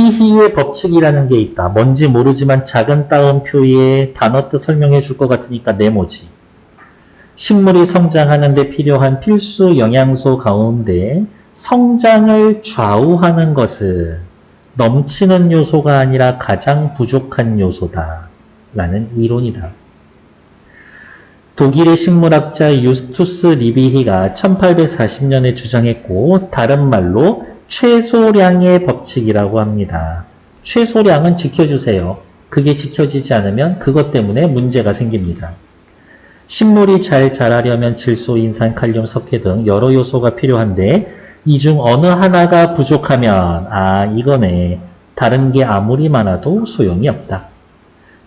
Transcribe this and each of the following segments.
리비히의 법칙이라는 게 있다. 뭔지 모르지만 작은 따옴표에 단어 뜻 설명해 줄 것 같으니까 네모지. 식물이 성장하는 데 필요한 필수 영양소 가운데 성장을 좌우하는 것은 넘치는 요소가 아니라 가장 부족한 요소다. 라는 이론이다. 독일의 식물학자 유스투스 리비히가 1840년에 주장했고 다른 말로 최소량의 법칙이라고 합니다. 최소량은 지켜주세요. 그게 지켜지지 않으면 그것 때문에 문제가 생깁니다. 식물이 잘 자라려면 질소, 인산, 칼륨, 석회 등 여러 요소가 필요한데 이 중 어느 하나가 부족하면 이거네. 다른 게 아무리 많아도 소용이 없다.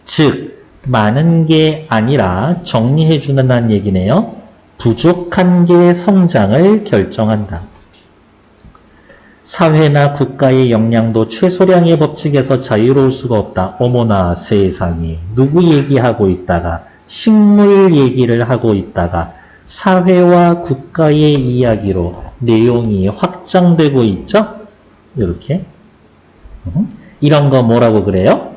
즉 많은 게 아니라 정리해 주는 얘기네요. 부족한 게 성장을 결정한다. 사회나 국가의 역량도 최소량의 법칙에서 자유로울 수가 없다. 어머나 세상에. 누구 얘기하고 있다가 식물 얘기를 하고 있다가 사회와 국가의 이야기로 내용이 확장되고 있죠? 이렇게. 이런 거 뭐라고 그래요?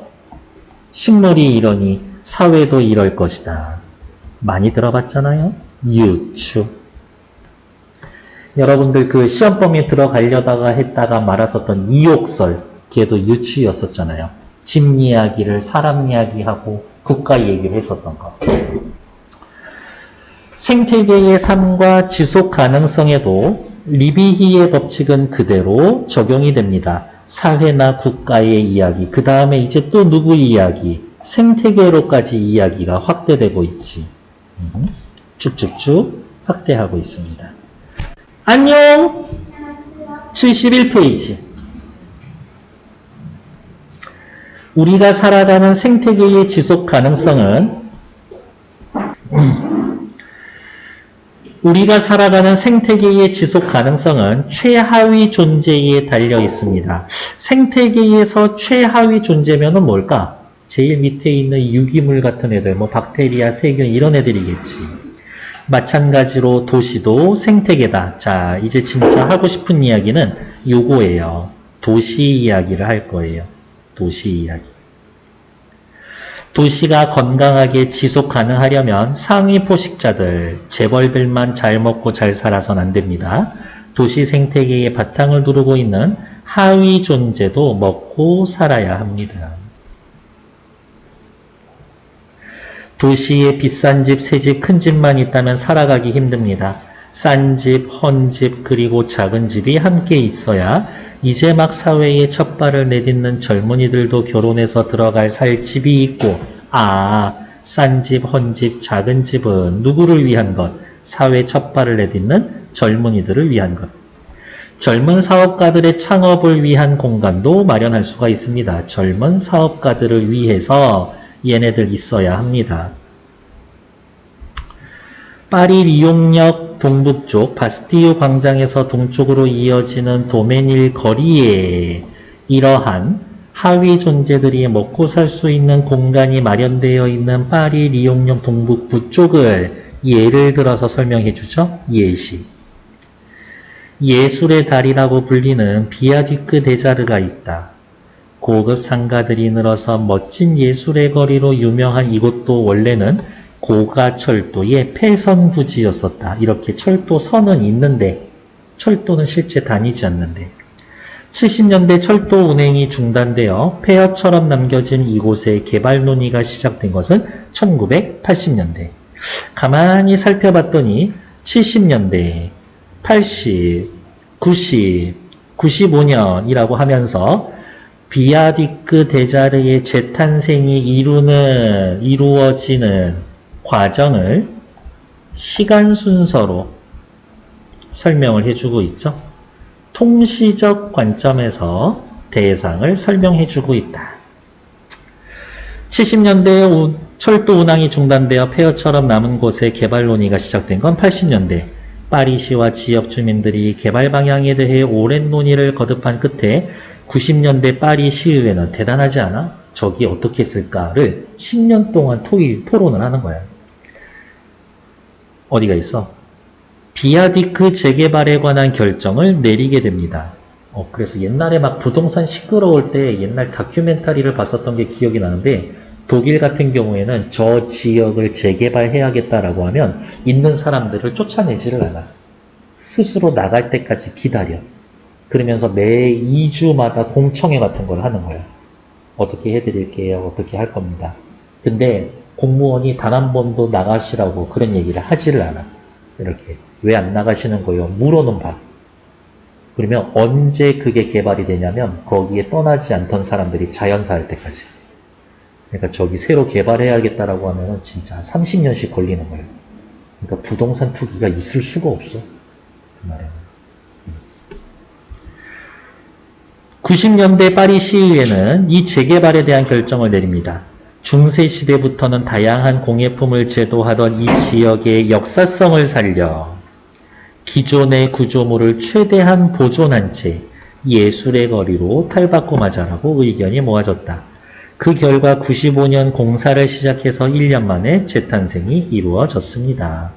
식물이 이러니 사회도 이럴 것이다. 많이 들어봤잖아요? 유추. 여러분들 그 시험 범위에 들어가려다가 했다가 말았었던 이욕설, 걔도 유추였었잖아요. 집 이야기를 사람 이야기하고 국가 얘기를 했었던 거. 생태계의 삶과 지속 가능성에도 리비히의 법칙은 그대로 적용이 됩니다. 사회나 국가의 이야기, 그 다음에 이제 또 누구 이야기, 생태계로까지 이야기가 확대되고 있지. 쭉쭉쭉 확대하고 있습니다. 안녕! 71페이지. 우리가 살아가는 생태계의 지속 가능성은 최하위 존재에 달려 있습니다. 생태계에서 최하위 존재면은 뭘까? 제일 밑에 있는 유기물 같은 애들, 뭐 박테리아, 세균 이런 애들이겠지. 마찬가지로 도시도 생태계다. 자, 이제 진짜 하고 싶은 이야기는 요거예요. 도시 이야기를 할 거예요. 도시 이야기. 도시가 건강하게 지속 가능하려면 상위 포식자들, 재벌들만 잘 먹고 잘 살아선 안 됩니다. 도시 생태계의 바탕을 두르고 있는 하위 존재도 먹고 살아야 합니다. 도시에 비싼 집, 새 집, 큰 집만 있다면 살아가기 힘듭니다. 싼 집, 헌 집, 그리고 작은 집이 함께 있어야 이제 막 사회에 첫 발을 내딛는 젊은이들도 결혼해서 들어갈 살 집이 있고, 싼 집, 헌 집, 작은 집은 누구를 위한 것? 사회 첫 발을 내딛는 젊은이들을 위한 것. 젊은 사업가들의 창업을 위한 공간도 마련할 수가 있습니다. 젊은 사업가들을 위해서 얘네들 있어야 합니다. 파리 리옹역 동북쪽 바스티유 광장에서 동쪽으로 이어지는 도메닐 거리에 이러한 하위 존재들이 먹고 살 수 있는 공간이 마련되어 있는 파리 리옹역 동북부 쪽을 예를 들어서 설명해 주죠. 예시. 예술의 달이라고 불리는 비아디크 데자르가 있다. 고급 상가들이 늘어서 멋진 예술의 거리로 유명한 이곳도 원래는 고가철도의 폐선부지였었다. 이렇게 철도선은 있는데 철도는 실제 다니지 않는데 70년대 철도 운행이 중단되어 폐허처럼 남겨진 이곳의 개발 논의가 시작된 것은 1980년대. 가만히 살펴봤더니 70년대, 80, 90, 95년이라고 하면서 비아디크 데자르의 재탄생이 이루어지는 과정을 시간 순서로 설명을 해주고 있죠. 통시적 관점에서 대상을 설명해주고 있다. 70년대에 철도 운항이 중단되어 폐허처럼 남은 곳에 개발 논의가 시작된 건 80년대. 파리시와 지역 주민들이 개발 방향에 대해 오랜 논의를 거듭한 끝에 90년대 파리 시의회는 대단하지 않아? 저기 어떻게 했을까를 10년 동안 토론을 하는 거야. 어디가 있어? 비아디크 재개발에 관한 결정을 내리게 됩니다. 그래서 옛날에 막 부동산 시끄러울 때 옛날 다큐멘터리를 봤었던 게 기억이 나는데, 독일 같은 경우에는 저 지역을 재개발해야겠다라고 하면 있는 사람들을 쫓아내지를 않아. 스스로 나갈 때까지 기다려. 그러면서 매 2주마다 공청회 같은 걸 하는 거야. 어떻게 해드릴게요. 어떻게 할 겁니다. 근데 공무원이 단 한 번도 나가시라고 그런 얘기를 하지를 않아. 이렇게. 왜 안 나가시는 거예요? 물어는 봐. 그러면 언제 그게 개발이 되냐면 거기에 떠나지 않던 사람들이 자연사할 때까지. 그러니까 저기 새로 개발해야겠다라고 하면은 진짜 30년씩 걸리는 거예요. 그러니까 부동산 투기가 있을 수가 없어. 그 말에는. 90년대 파리 시의회는 이 재개발에 대한 결정을 내립니다. 중세시대부터는 다양한 공예품을 제도하던 이 지역의 역사성을 살려 기존의 구조물을 최대한 보존한 채 예술의 거리로 탈바꿈하자라고 의견이 모아졌다. 그 결과 95년 공사를 시작해서 1년 만에 재탄생이 이루어졌습니다.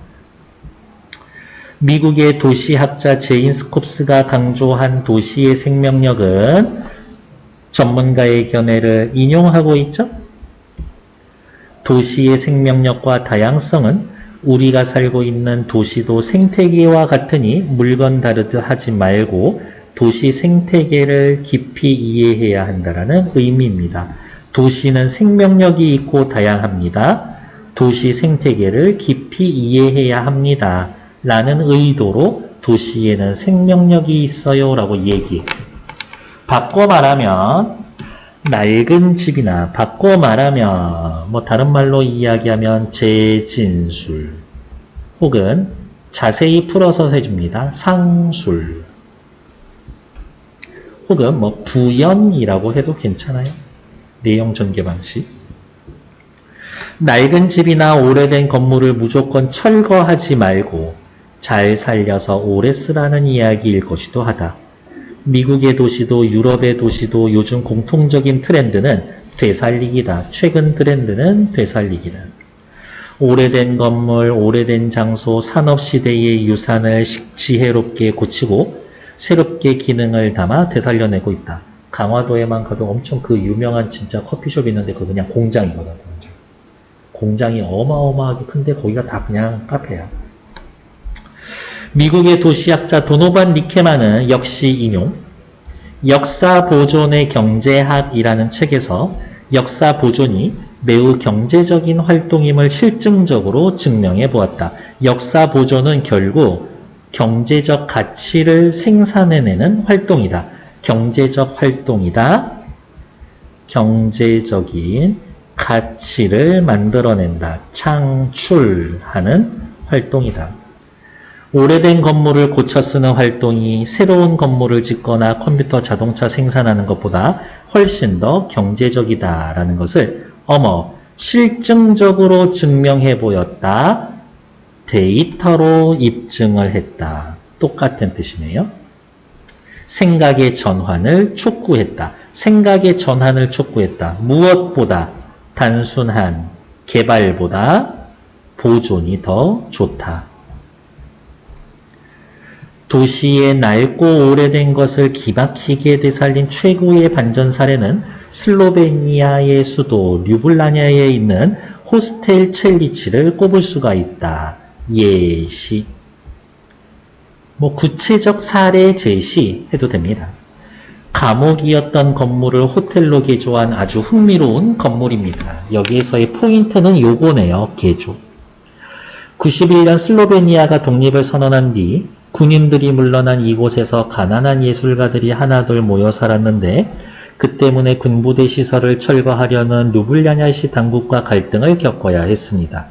미국의 도시학자 제인 스콥스가 강조한 도시의 생명력은 전문가의 견해를 인용하고 있죠. 도시의 생명력과 다양성은 우리가 살고 있는 도시도 생태계와 같으니 물건 다루듯 하지 말고 도시 생태계를 깊이 이해해야 한다는 의미입니다. 도시는 생명력이 있고 다양합니다. 도시 생태계를 깊이 이해해야 합니다. 라는 의도로 도시에는 생명력이 있어요 라고 얘기해. 바꿔 말하면 낡은 집이나 바꿔 말하면 다른 말로 이야기하면 재진술 혹은 자세히 풀어서 해줍니다. 상술 혹은 부연이라고 해도 괜찮아요. 내용 전개 방식. 낡은 집이나 오래된 건물을 무조건 철거하지 말고 잘 살려서 오래 쓰라는 이야기일 것이도 하다. 미국의 도시도 유럽의 도시도 요즘 공통적인 트렌드는 되살리기다. 최근 트렌드는 되살리기다. 오래된 건물, 오래된 장소, 산업시대의 유산을 지혜롭게 고치고 새롭게 기능을 담아 되살려내고 있다. 강화도에만 가도 엄청 그 유명한 진짜 커피숍 있는데 그거 그냥 공장이거든. 공장이 어마어마하게 큰데 거기가 다 그냥 카페야. 미국의 도시학자 도노반 리케만은 역시 인용, 역사 보존의 경제학이라는 책에서 역사 보존이 매우 경제적인 활동임을 실증적으로 증명해 보았다. 역사 보존은 결국 경제적 가치를 생산해내는 활동이다. 경제적 활동이다. 경제적인 가치를 만들어낸다. 창출하는 활동이다. 오래된 건물을 고쳐 쓰는 활동이 새로운 건물을 짓거나 컴퓨터 자동차 생산하는 것보다 훨씬 더 경제적이다라는 것을 실증적으로 증명해 보였다. 데이터로 입증을 했다. 똑같은 뜻이네요. 생각의 전환을 촉구했다. 생각의 전환을 촉구했다. 무엇보다 단순한 개발보다 보존이 더 좋다. 도시의 낡고 오래된 것을 기막히게 되살린 최고의 반전 사례는 슬로베니아의 수도 류블라냐에 있는 호스텔 첼리치를 꼽을 수가 있다. 예시. 구체적 사례 제시해도 됩니다. 감옥이었던 건물을 호텔로 개조한 아주 흥미로운 건물입니다. 여기에서의 포인트는 요거네요. 개조. 91년 슬로베니아가 독립을 선언한 뒤 군인들이 물러난 이곳에서 가난한 예술가들이 하나둘 모여 살았는데 그 때문에 군부대 시설을 철거하려는 류블리아냐시 당국과 갈등을 겪어야 했습니다.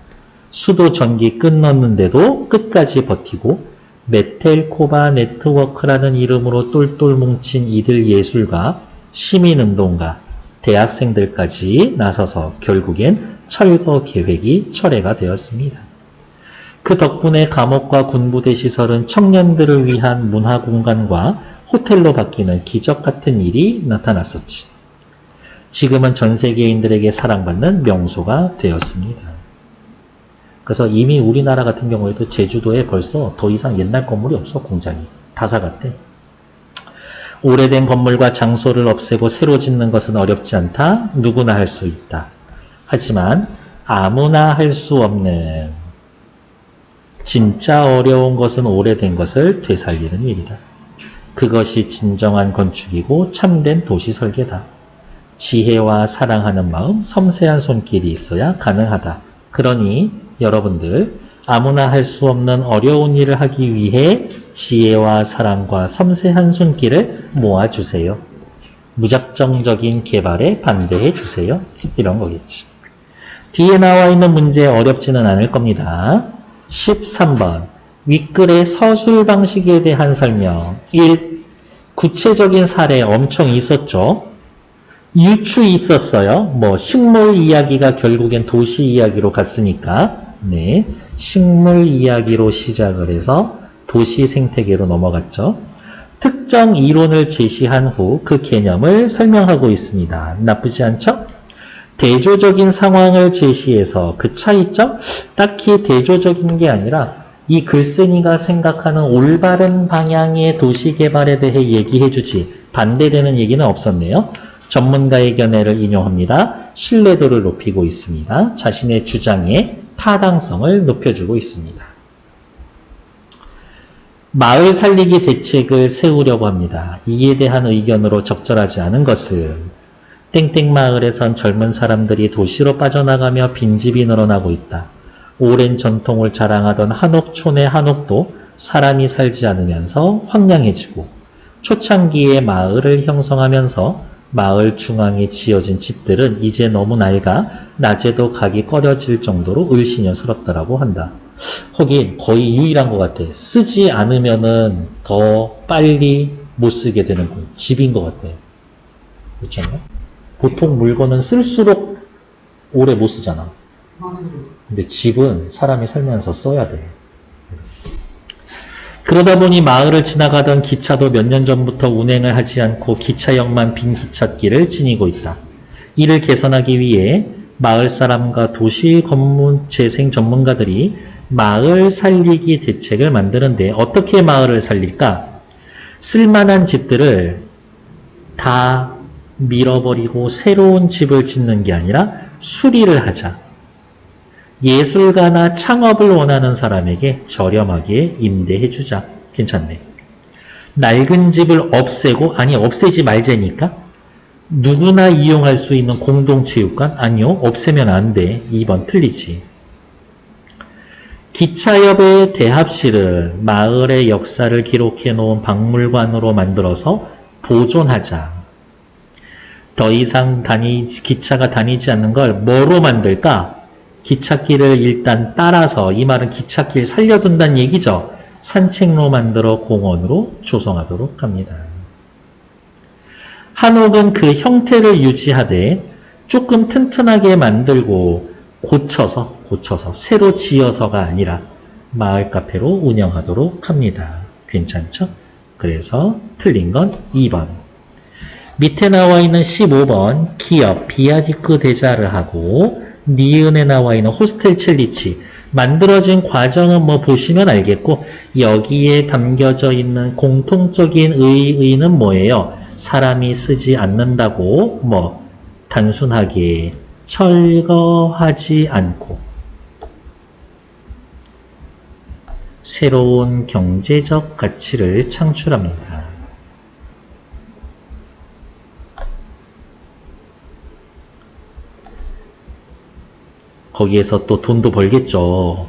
수도 전기 끊었는데도 끝까지 버티고 메텔코바 네트워크라는 이름으로 똘똘 뭉친 이들 예술가, 시민운동가, 대학생들까지 나서서 결국엔 철거 계획이 철회가 되었습니다. 그 덕분에 감옥과 군부대 시설은 청년들을 위한 문화공간과 호텔로 바뀌는 기적 같은 일이 나타났었지. 지금은 전 세계인들에게 사랑받는 명소가 되었습니다. 그래서 이미 우리나라 같은 경우에도 제주도에 벌써 더 이상 옛날 건물이 없어. 공장이 다 사갔대. 오래된 건물과 장소를 없애고 새로 짓는 것은 어렵지 않다. 누구나 할 수 있다. 하지만 아무나 할 수 없는 진짜 어려운 것은 오래된 것을 되살리는 일이다. 그것이 진정한 건축이고 참된 도시 설계다. 지혜와 사랑하는 마음, 섬세한 손길이 있어야 가능하다. 그러니 여러분들 아무나 할 수 없는 어려운 일을 하기 위해 지혜와 사랑과 섬세한 손길을 모아주세요. 무작정적인 개발에 반대해 주세요. 이런 거겠지. 뒤에 나와 있는 문제 어렵지는 않을 겁니다. 13번 윗글의 서술 방식에 대한 설명. 1. 구체적인 사례 엄청 있었죠. 유추 있었어요. 뭐 식물 이야기가 결국엔 도시 이야기로 갔으니까 네, 식물 이야기로 시작을 해서 도시 생태계로 넘어갔죠. 특정 이론을 제시한 후 그 개념을 설명하고 있습니다. 나쁘지 않죠? 대조적인 상황을 제시해서 그 차이점? 딱히 대조적인 게 아니라 이 글쓴이가 생각하는 올바른 방향의 도시 개발에 대해 얘기해 주지 반대되는 얘기는 없었네요. 전문가의 견해를 인용합니다. 신뢰도를 높이고 있습니다. 자신의 주장의 타당성을 높여주고 있습니다. 마을 살리기 대책을 세우려고 합니다. 이에 대한 의견으로 적절하지 않은 것은 땡땡 마을에선 젊은 사람들이 도시로 빠져나가며 빈집이 늘어나고 있다. 오랜 전통을 자랑하던 한옥촌의 한옥도 사람이 살지 않으면서 황량해지고 초창기에 마을을 형성하면서 마을 중앙에 지어진 집들은 이제 너무 낡아 낮에도 가기 꺼려질 정도로 을씨년스럽더라고 한다. 거긴 거의 유일한 것 같아. 쓰지 않으면은 더 빨리 못 쓰게 되는 집인 것 같아. 그렇지 않나? 보통 물건은 쓸수록 오래 못 쓰잖아. 맞아요. 근데 집은 사람이 살면서 써야 돼. 그러다 보니 마을을 지나가던 기차도 몇 년 전부터 운행을 하지 않고 기차역만 빈 기찻길을 지니고 있다. 이를 개선하기 위해 마을 사람과 도시 건물 재생 전문가들이 마을 살리기 대책을 만드는데 어떻게 마을을 살릴까? 쓸만한 집들을 다 밀어버리고 새로운 집을 짓는 게 아니라 수리를 하자. 예술가나 창업을 원하는 사람에게 저렴하게 임대해주자. 괜찮네. 낡은 집을 없애고, 아니 없애지 말자니까? 누구나 이용할 수 있는 공동체육관? 아니요. 없애면 안 돼. 2번 틀리지. 기차역의 대합실을 마을의 역사를 기록해 놓은 박물관으로 만들어서 보존하자. 더 이상 기차가 다니지 않는 걸 뭐로 만들까? 기찻길을 일단 따라서, 이 말은 기찻길 살려둔다는 얘기죠. 산책로 만들어 공원으로 조성하도록 합니다. 한옥은 그 형태를 유지하되 조금 튼튼하게 만들고 고쳐서 새로 지어서가 아니라 마을 카페로 운영하도록 합니다. 괜찮죠? 그래서 틀린 건 2번. 밑에 나와 있는 15번 기업 비아디크 데자르하고 니은에 나와 있는 호스텔 첼리치 만들어진 과정은 뭐 보시면 알겠고 여기에 담겨져 있는 공통적인 의의는 뭐예요? 사람이 쓰지 않는다고 뭐 단순하게 철거하지 않고 새로운 경제적 가치를 창출합니다. 거기에서 또 돈도 벌겠죠.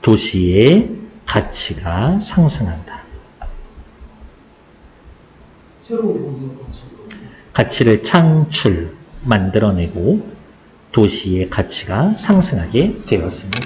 도시의 가치가 상승한다. 가치를 만들어내고 도시의 가치가 상승하게 되었습니다.